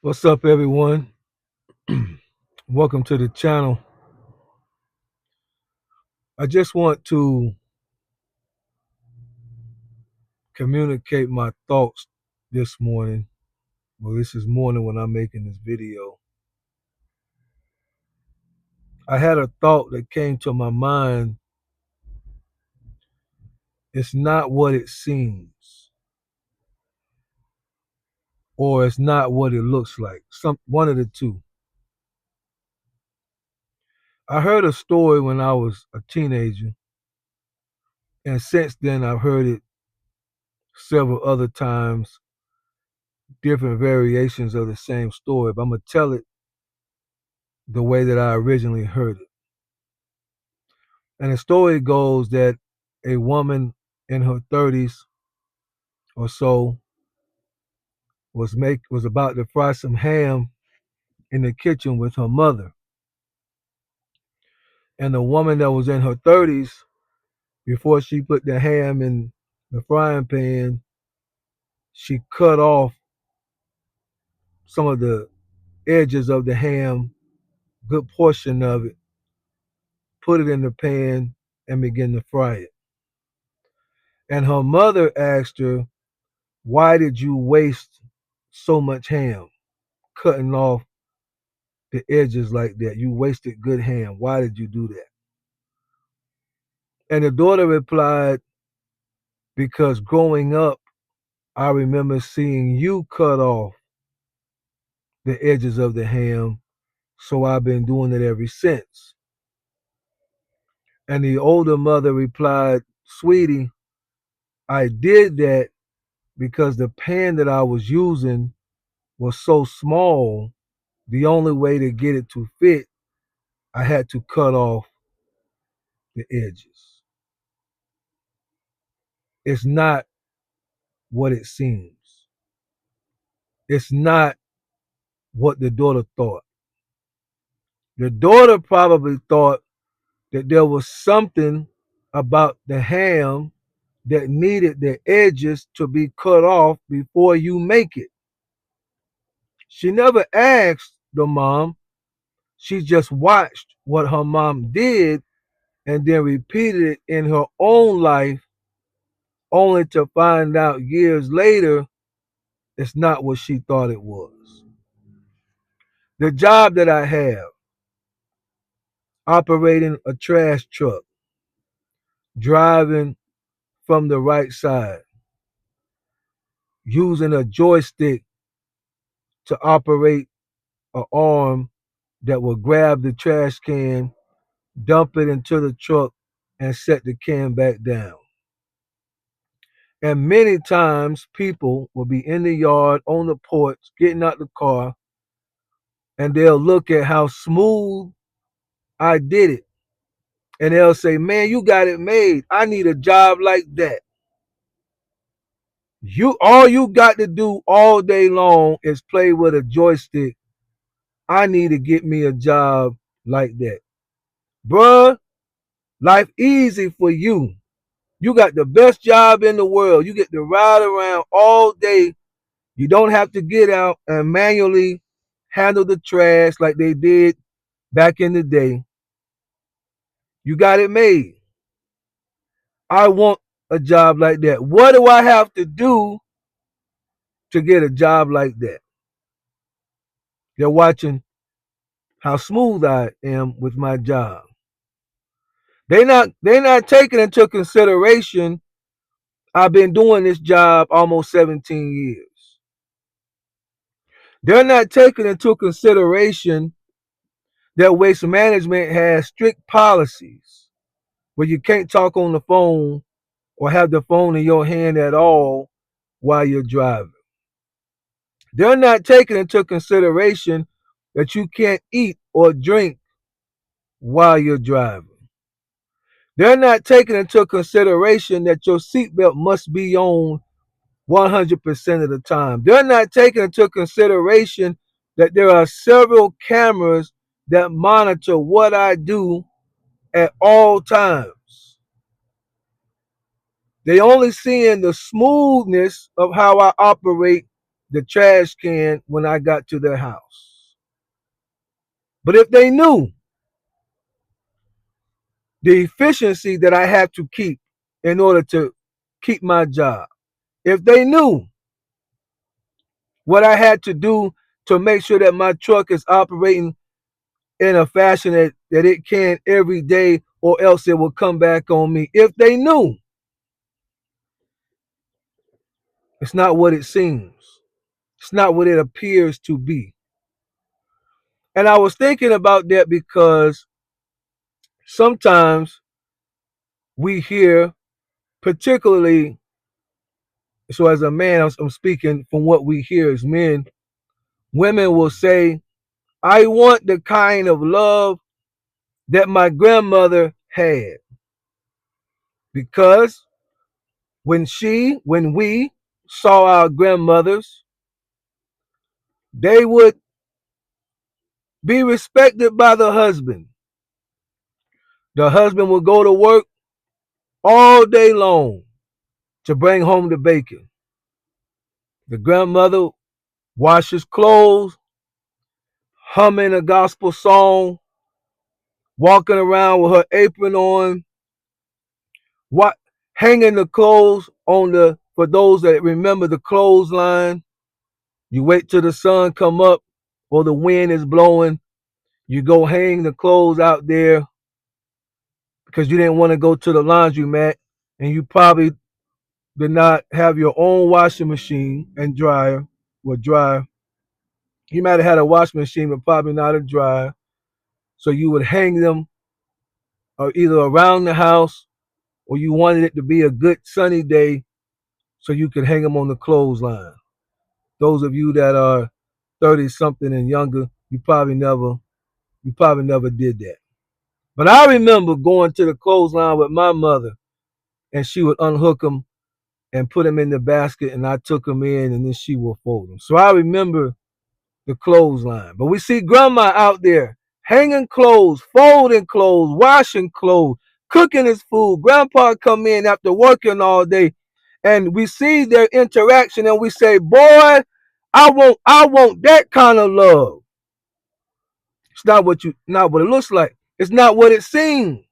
What's up, everyone? Welcome to the channel. I just want to communicate my thoughts this morning. Well, this is morning when I'm making this video. I had a thought that came to my mind. It's not what it seems, or it's not what it looks like. One of the two. I heard a story when I was a teenager, and since then I've heard it several other times, different variations of the same story. But I'm gonna tell it the way that I originally heard it. And the story goes that a woman in her 30s or so was about to fry some ham in the kitchen with her mother. And the woman that was in her 30s, before she put the ham in the frying pan, she cut off some of the edges of the ham, good portion of it, put it in the pan, and began to fry it. And her mother asked her, "Why did you waste so much ham cutting off the edges like that? You wasted good ham. Why did you do that?" And the daughter replied, "Because growing up, I remember seeing you cut off the edges of the ham, so I've been doing it ever since." And the older mother replied, "Sweetie, I did that because the pan that I was using was so small, the only way to get it to fit, I had to cut off the edges. It's not what it seems. It's not what the daughter thought. The daughter probably thought that there was something about the ham that needed the edges to be cut off before you make it. She never asked the mom. She just watched what her mom did and then repeated it in her own life, only to find out years later it's not what she thought it was. The job that I have, operating a trash truck, driving from the right side, using a joystick to operate an arm that will grab the trash can, dump it into the truck, and set the can back down. And many times people will be in the yard, on the porch, getting out the car, and they'll look at how smooth I did it. And they'll say, "Man, you got it made. I need a job like that." All you got to do all day long is play with a joystick. I need to get me a job like that. Bruh, life easy for you. You got the best job in the world. You get to ride around all day. You don't have to get out and manually handle the trash like they did back in the day. You got it made. I want a job like that. What do I have to do to get a job like that? They're watching how smooth I am with my job. They're not taking into consideration I've been doing this job almost 17 years. They're not taking into consideration that waste management has strict policies where you can't talk on the phone or have the phone in your hand at all while you're driving. They're not taking into consideration that you can't eat or drink while you're driving. They're not taking into consideration that your seatbelt must be on 100% of the time. They're not taking into consideration that there are several cameras that monitor what I do at all times. They only seeing the smoothness of how I operate the trash can when I got to their house. But if they knew the efficiency that I have to keep in order to keep my job, if they knew what I had to do to make sure that my truck is operating in a fashion that it can every day, or else it will come back on me. If they knew, it's not what it seems. It's not what it appears to be. And I was thinking about that because sometimes we hear, particularly, so as a man, I'm speaking from what we hear as men, women will say, I want the kind of love that my grandmother had. Because when we saw our grandmothers, they would be respected by the husband. The husband would go to work all day long to bring home the bacon. The grandmother washes clothes, humming a gospel song, walking around with her apron on, what hanging the clothes on the, for those that remember, the clothesline. You wait till the sun come up or the wind is blowing. You go hang the clothes out there because you didn't want to go to the laundromat, and you probably did not have your own washing machine and dryer or dryer. You might have had a washing machine, but probably not a dryer. So you would hang them either around the house, or you wanted it to be a good sunny day so you could hang them on the clothesline. Those of you that are 30 something and younger, you probably never did that. But I remember going to the clothesline with my mother, and she would unhook them and put them in the basket, and I took them in, and then she would fold them. So I remember the clothesline. But we see grandma out there hanging clothes, folding clothes, washing clothes, cooking his food. Grandpa come in after working all day, and we see their interaction, and we say, boy, I want that kind of love. It's not what it looks like. It's not what it seems.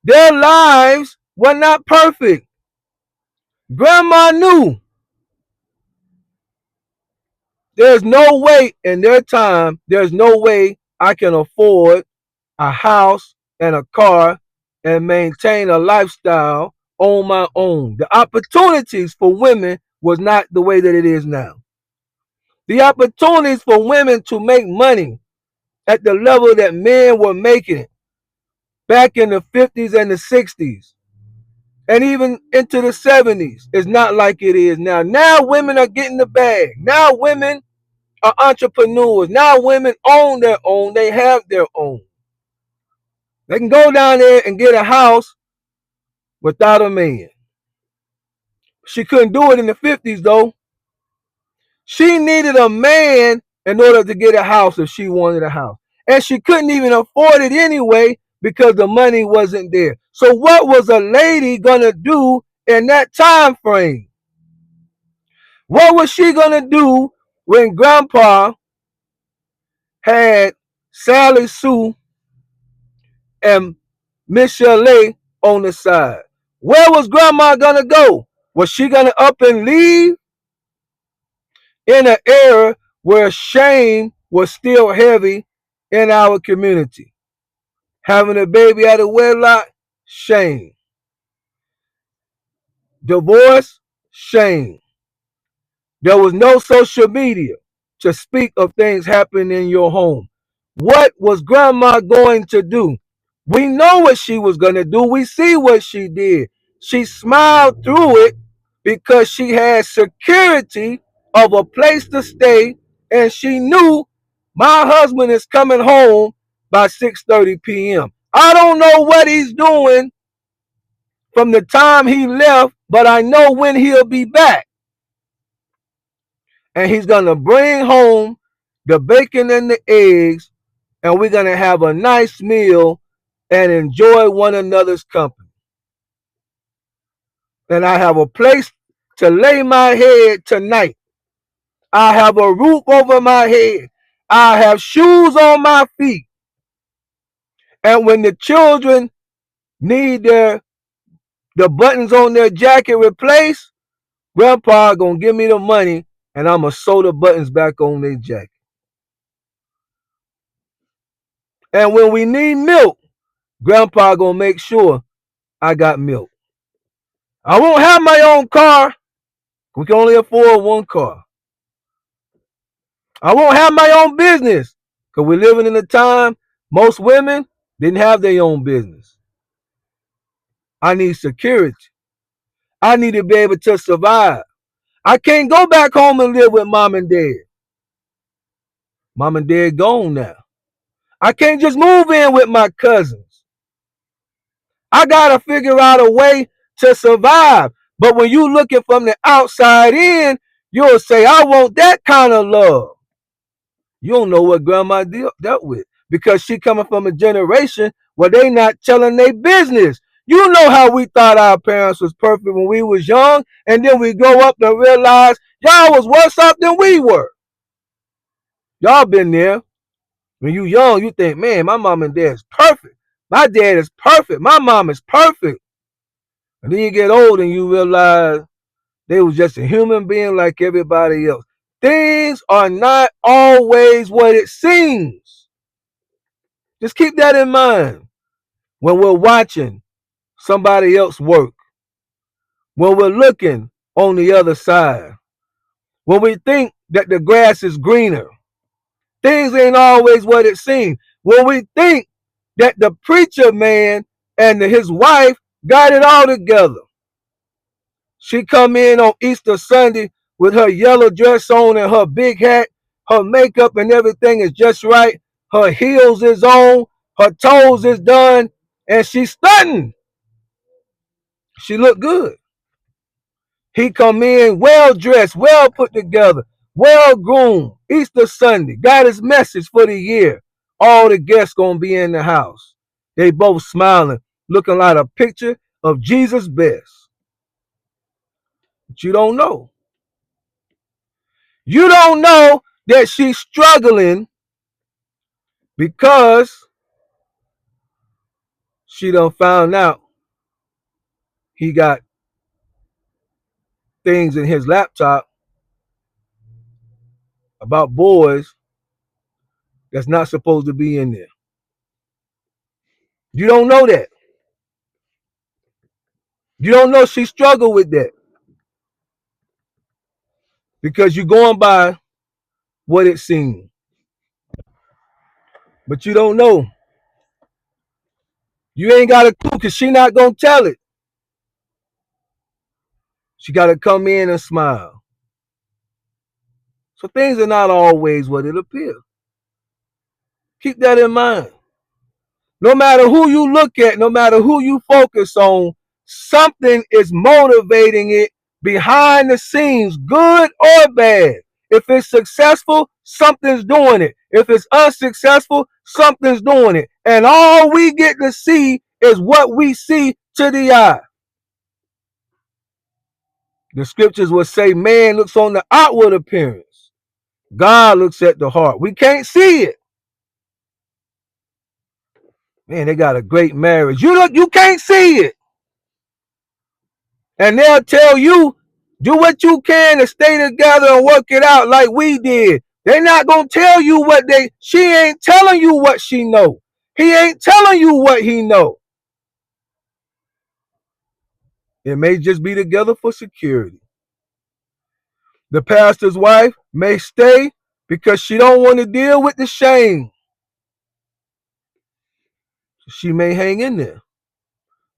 Their lives were not perfect. Grandma knew there's no way in their time, there's no way I can afford a house and a car and maintain a lifestyle on my own. The opportunities for women was not the way that it is now. The opportunities for women to make money at the level that men were making it back in the 50s and the 60s and even into the 70s is not like it is now. Now women are getting the bag. Now women are entrepreneurs. Now women own their own. They have their own. They can go down there and get a house without a man. She couldn't do it in the 50s though. She needed a man in order to get a house if she wanted a house. And she couldn't even afford it anyway because the money wasn't there. So what was a lady gonna do in that time frame? What was she gonna do when grandpa had Sally Sue and Miss Shirley on the side? Where was grandma gonna go? Was she gonna up and leave in an era where shame was still heavy in our community? Having a baby out of wedlock, shame. Divorce, shame. There was no social media to speak of things happening in your home. What was grandma going to do? We know what she was going to do. We see what she did. She smiled through it because she had security of a place to stay, and she knew my husband is coming home by 6:30 p.m. I don't know what he's doing from the time he left, but I know when he'll be back. And he's going to bring home the bacon and the eggs, and we're going to have a nice meal and enjoy one another's company. And I have a place to lay my head tonight. I have a roof over my head. I have shoes on my feet. And when the children need the buttons on their jacket replaced, grandpa gonna give me the money and I'm gonna sew the buttons back on their jacket. And when we need milk, grandpa gonna make sure I got milk. I won't have my own car. We can only afford one car. I won't have my own business because we're living in a time most women didn't have their own business. I need security. I need to be able to survive. I can't go back home and live with mom and dad. Mom and dad gone now. I can't just move in with my cousins. I gotta figure out a way to survive. But when you looking from the outside in, you'll say, I want that kind of love. You don't know what grandma dealt with because she coming from a generation where they not telling their business. You know how we thought our parents was perfect when we was young, and then we grow up and realize y'all was worse off than we were. Y'all been there. When you young, you think, man, my mom and dad is perfect. My dad is perfect. My mom is perfect. And then you get old and you realize they was just a human being like everybody else. Things are not always what it seems. Just keep that in mind when we're watching somebody else work, when we're looking on the other side, when we think that the grass is greener. Things ain't always what it seems. When we think that the preacher man and his wife got it all together. She come in on Easter Sunday with her yellow dress on and her big hat, her makeup and everything is just right. Her heels is on, her toes is done, and she's stunning. She look good. He come in well dressed, well put together, well groomed. Easter Sunday, got his message for the year. All the guests gonna be in the house. They both smiling, looking like a picture of Jesus' best. But you don't know. You don't know that she's struggling because she done found out he got things in his laptop about boys that's not supposed to be in there. You don't know that. You don't know she struggled with that because you're going by what it seems. But you don't know. You ain't got a clue because she not going to tell it. She got to come in and smile. So things are not always what it appears. Keep that in mind. No matter who you look at, no matter who you focus on, something is motivating it behind the scenes, good or bad. If it's successful, something's doing it. If it's unsuccessful, something's doing it. And all we get to see is what we see to the eye. The scriptures will say man looks on the outward appearance. God looks at the heart. We can't see it. Man, they got a great marriage. You can't see it. And they'll tell you, do what you can to stay together and work it out like we did. They're not going to tell you she ain't telling you what she know. He ain't telling you what he know. It may just be together for security. The pastor's wife may stay because she don't want to deal with the shame. She may hang in there.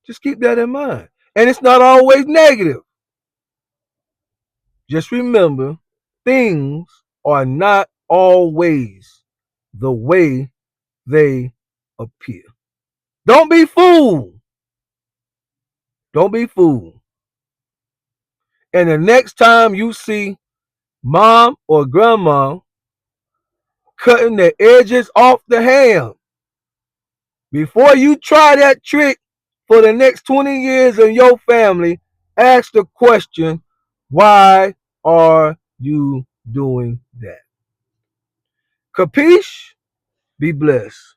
Just keep that in mind. And it's not always negative. Just remember, things are not always the way they appear. Don't be fooled. Don't be fooled. And the next time you see mom or grandma cutting the edges off the ham, before you try that trick for the next 20 years in your family, ask the question, why are you doing that. Capiche? Be blessed.